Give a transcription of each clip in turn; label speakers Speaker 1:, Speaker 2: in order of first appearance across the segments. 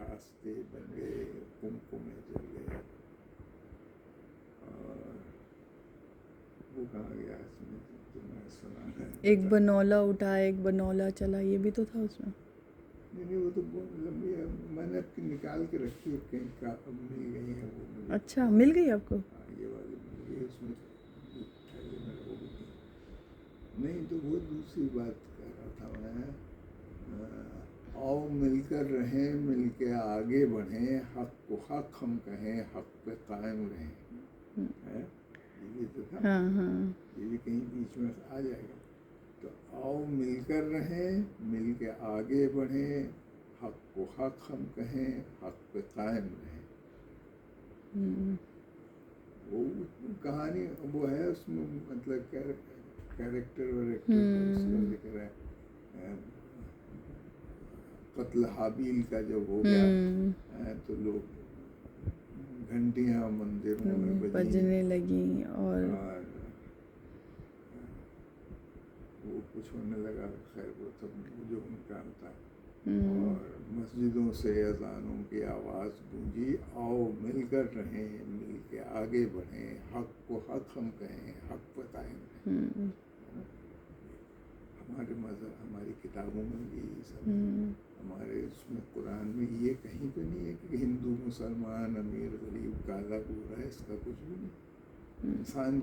Speaker 1: راستے بن گئے، کمکمے جل گئے، اور وہ کہاں گیا اس میں جو میں نے سنا ہے،
Speaker 2: ایک بنولا اٹھا ایک بنولا چلا، یہ بھی تو تھا اس میں.
Speaker 1: نہیں وہ تو بہت لمبی ہے، میں نے نکال کے رکھی ہے کہیں کا، اب مل گئی ہیں وہ مجھے.
Speaker 2: اچھا مل گئی آپ کو؟
Speaker 1: ہاں یہ والی مل گئی، اس میں پہلے میں وہ بھی نہیں تو وہ دوسری بات کہہ رہا تھا میں. آؤ مل کر رہیں، مل کے آگے بڑھیں، حق کو حق ہم کہیں، حق پہ قائم رہیں. یہ بھی تو تھا، یہ بھی کہیں بیچ میں آ جائے گا. تو آؤ مل کر رہیں، مل کے آگے بڑھیں، حق کو حق ہم کہیں، حق پہ قائم رہیں. وہ کہانی وہ ہے اس میں، مطلب کیریکٹر اور ایکٹر اس کا ذکر ہے. قتل حابیل کا جب ہو گیا تو لوگ گھنٹیاں مندروں میں
Speaker 2: بجنے لگیں اور
Speaker 1: وہ کچھ ہونے لگا. خیر وہ سب جو ان کا تھا، اور مسجدوں سے اذانوں کی آواز گونجی، آؤ مل کر رہیں، مل کے آگے بڑھیں، حق کو حق ہم کہیں، حق بتائیں. ہمارے مذہب، ہماری کتابوں میں بھی یہ سب، ہمارے اس میں قرآن میں یہ کہیں پہ نہیں ہے کہ ہندو مسلمان امیر غریب کالا گورا ہے، اس کا کچھ بھی نہیں. انسان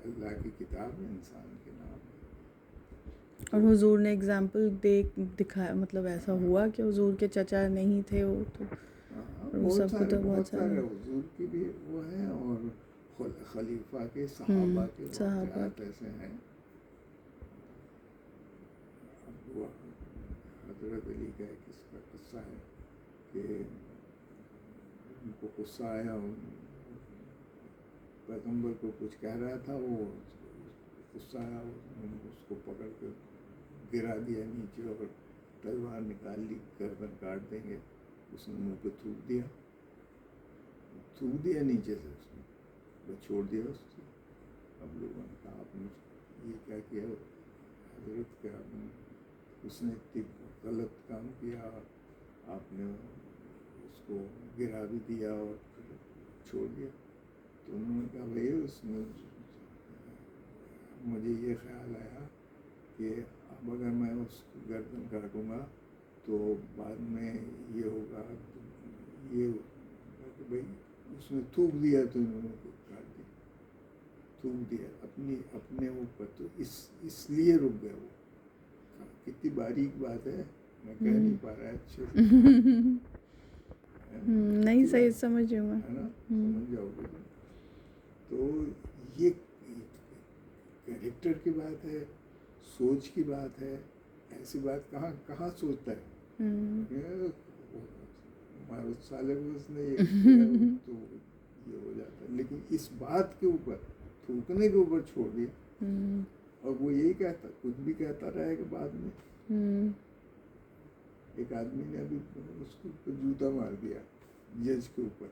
Speaker 1: اللہ کی کتاب ہے، انسان کے نام ہے.
Speaker 2: اور حضور نے اگزامپل دکھایا، مطلب ایسا ہوا کہ حضور کے چچا نہیں تھے وہ تو
Speaker 1: بہت سارے حضور کی بھی وہ ہیں، اور خلیفہ کے صحابہ کے واقعات ایسے ہیں. اب وہ حضرت علی کا ایک اس کا قصہ ہے کہ ان کو غصہ آیا، پیغمبر کو کچھ کہہ رہا تھا، وہ غصہ آیا، اس کو پکڑ کے گرا دیا نیچے اور تلوار نکال لی، گردن کاٹ دیں گے. اس نے منہ پہ تھوک دیا نیچے سے، اس نے بس چھوڑ دیا اس کو. اب لوگوں نے کہا آپ نے یہ کیا حضرت کیا، اس نے اتنی غلط کام کیا، آپ نے اس کو گرا بھی دیا اور پھر چھوڑ دیا. تو انہوں نے کہا بھائی اس میں مجھے یہ خیال آیا کہ اب اگر میں اس کو گردن کاٹوں گا تو بعد میں یہ ہوگا، یہ کہ بھائی اس نے تھوک دیا تو انہوں نے کاٹ دیا، تھوک دیا اپنے اوپر. تو اس لیے رک گیا. وہ کتنی باریک بات ہے، میں کہہ نہیں پا رہا اچھے سے.
Speaker 2: نہیں صحیح سمجھ رہی ہوں میں،
Speaker 1: ہے نا، سمجھ جاؤ گے. تو یہ کیریکٹر کی بات ہے، سوچ کی بات ہے. ایسی بات کہاں سوچتا ہے. سالے کو اس نے یہ کیا تو یہ ہو جاتا ہے. لیکن اس بات کے اوپر، تھوکنے کے اوپر چھوڑ دیا. اور وہ یہی کہتا، کچھ بھی کہتا رہے کہ بعد میں ایک آدمی نے ابھی اس کو جوتا مار دیا جج کے اوپر،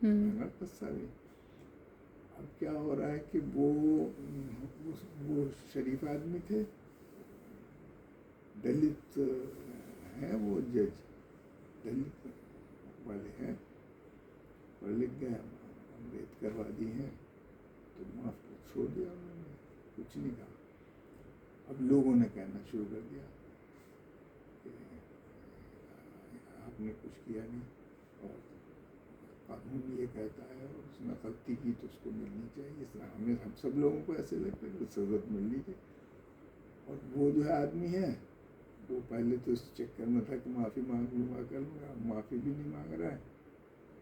Speaker 1: ہے نا قصہ بھی. اب کیا ہو رہا ہے کہ وہ شریف آدمی تھے، دلت ہیں وہ جج، دلت والے ہیں، پڑھ لکھ گئے، امبیدکر وادی ہیں، تو معاف چھوڑ دیا انہوں نے، کچھ نہیں کہا. اب لوگوں نے کہنا شروع کر دیا کہ آپ نے کچھ کیا نہیں، اور قانون یہ کہتا ہے، اور اس نے غلطی کی تو اس کو ملنی چاہیے. اس طرح ہم سب لوگوں کو ایسے لگتا ہے کہ سزا ملنی چاہیے. اور وہ جو ہے آدمی ہے، وہ پہلے تو اس چکر میں تھا کہ معافی مانگ لوں گا، معافی بھی نہیں مانگ رہا ہے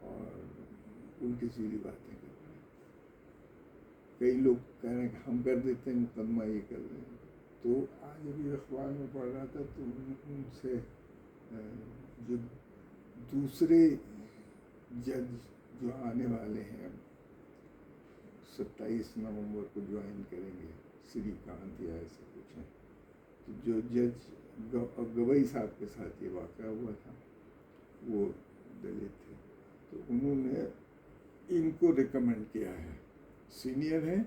Speaker 1: اور الٹی سیدھی باتیں کر رہے ہیں. کئی لوگ کہہ رہے ہیں کہ ہم کر دیتے ہیں مقدمہ، یہ کر رہے ہیں. تو آج ابھی اخبار میں پڑھ رہا تھا تو ان سے جو دوسرے جج جو آنے والے ہیں 27 نومبر کو جوائن کریں گے، سری کانت یا ایسے کچھ ہیں، تو جو جج گوئی صاحب کے ساتھ یہ واقعہ ہوا تھا وہ دلت تھے. تو انہوں نے ان کو ریکمینڈ کیا ہے، سینئر ہیں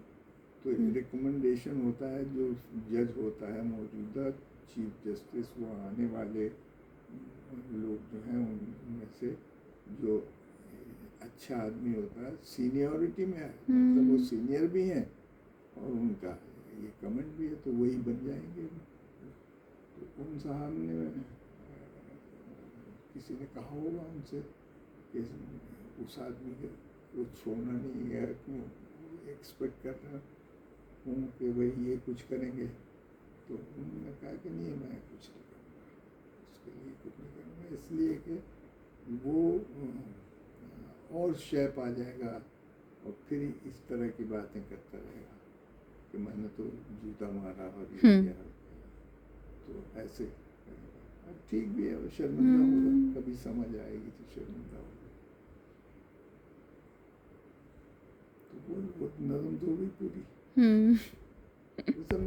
Speaker 1: تو ریکمنڈیشن ہوتا ہے، جو جج ہوتا ہے موجودہ چیف جسٹس، وہ آنے والے لوگ جو ہیں ان میں سے جو اچھا آدمی ہوتا ہے سینیورٹی میں ہے، مطلب وہ سینئر بھی ہیں اور ان کا یہ کمنٹ بھی ہے تو وہی بن جائیں گے. تو ان صاحب نے کسی نے کہا ہوگا ان سے کہ اس آدمی کو چھوڑنا نہیں ہے، کیوں ایکسپیکٹ کر رہا ہوں کہ بھائی یہ کچھ کریں گے. تو انہوں نے کہا کہ نہیں میں کچھ نہیں کروں گا، اس کے لیے کچھ نہیں کروں گا، اس لیے کہ وہ اور شیپ آ جائے گا اور پھر اس طرح کی باتیں کرتا رہے گا کہ میں نے تو جوتا مارا اور یہ کیا. تو ایسے اب ٹھیک بھی ہے، وہ شرمندہ ہوگا، کبھی سمجھ آئے گی تو شرمندہ ہوگا. تو وہ نظم تو ہوگی پوری.